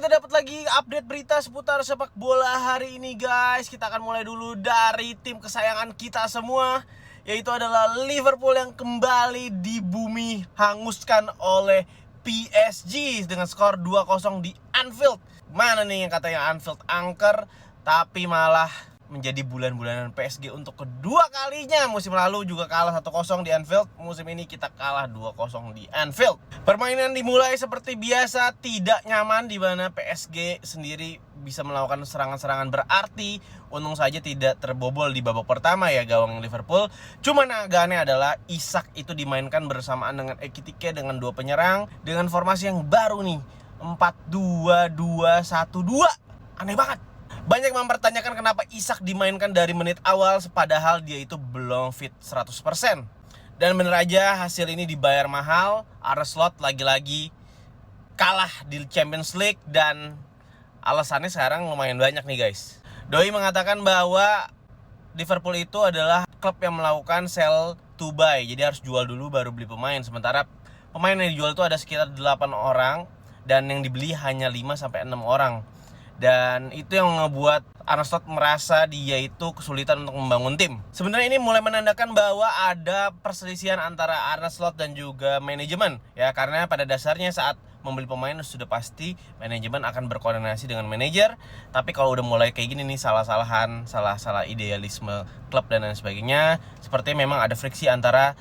kita dapat lagi update berita seputar sepak bola hari ini guys. Kita akan mulai dulu dari tim kesayangan kita semua, yaitu adalah Liverpool yang kembali di bumi hanguskan oleh PSG dengan skor 2-0 di Anfield. Mana nih yang katanya Anfield angker, tapi malah menjadi bulan-bulanan PSG untuk kedua kalinya. Musim lalu juga kalah 1-0 di Anfield. Musim ini kita kalah 2-0 di Anfield. Permainan dimulai seperti biasa, tidak nyaman, di mana PSG sendiri bisa melakukan serangan-serangan berarti. Untung saja tidak terbobol di babak pertama ya gawang Liverpool. Cuman agak aneh adalah Isak itu dimainkan bersamaan dengan Ekitike dengan dua penyerang dengan formasi yang baru nih, 4-2-2-1-2. Aneh banget. Banyak mempertanyakan kenapa Isak dimainkan dari menit awal padahal dia itu belum fit 100%. Dan bener aja hasil ini dibayar mahal. Arne Slot lagi-lagi kalah di Champions League dan alasannya sekarang lumayan banyak nih guys. Doi mengatakan bahwa Liverpool itu adalah klub yang melakukan sell to buy. Jadi harus jual dulu baru beli pemain. Sementara pemain yang dijual itu ada sekitar 8 orang dan yang dibeli hanya 5-6 orang. Dan itu yang ngebuat Arne Slot merasa dia itu kesulitan untuk membangun tim. Sebenarnya ini mulai menandakan bahwa ada perselisihan antara Arne Slot dan juga manajemen ya, karena pada dasarnya saat membeli pemain sudah pasti manajemen akan berkoordinasi dengan manajer. Tapi kalau udah mulai kayak gini nih, salah-salahan, salah idealisme klub dan lain sebagainya, seperti memang ada friksi antara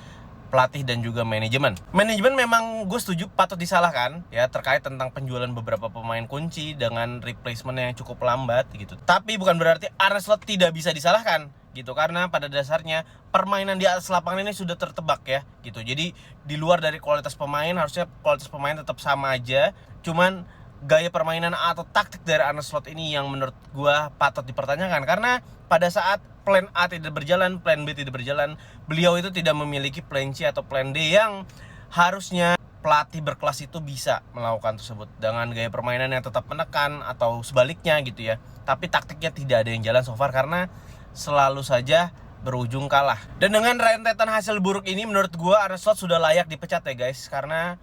pelatih dan juga manajemen. Manajemen memang gue setuju patut disalahkan ya terkait tentang penjualan beberapa pemain kunci dengan replacement yang cukup lambat gitu. Tapi bukan berarti Arne Slot tidak bisa disalahkan gitu, karena pada dasarnya permainan di atas lapangan ini sudah tertebak ya gitu. Jadi di luar dari kualitas pemain, harusnya kualitas pemain tetap sama aja. Cuman gaya permainan atau taktik dari Arne Slot ini yang menurut gue patut dipertanyakan, karena pada saat plan A tidak berjalan, plan B tidak berjalan, beliau itu tidak memiliki plan C atau plan D yang harusnya pelatih berkelas itu bisa melakukan tersebut dengan gaya permainan yang tetap menekan atau sebaliknya gitu ya. Tapi taktiknya tidak ada yang jalan so far karena selalu saja berujung kalah. Dan dengan rentetan hasil buruk ini menurut gue Arne Slot sudah layak dipecat ya guys, karena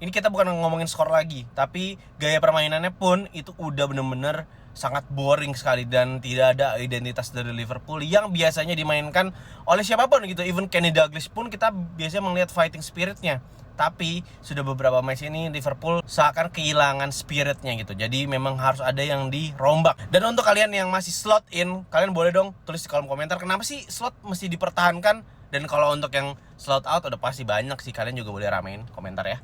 ini kita bukan ngomongin skor lagi, tapi gaya permainannya pun itu udah bener-bener sangat boring sekali dan tidak ada identitas dari Liverpool yang biasanya dimainkan oleh siapapun gitu. Even Kenny Dalglish pun kita biasanya melihat fighting spiritnya. Tapi sudah beberapa match ini Liverpool seakan kehilangan spiritnya gitu. Jadi memang harus ada yang dirombak. Dan untuk kalian yang masih slot in, kalian boleh dong tulis di kolom komentar kenapa sih slot mesti dipertahankan. Dan kalau untuk yang slot out udah pasti banyak sih, kalian juga boleh ramein komentar ya.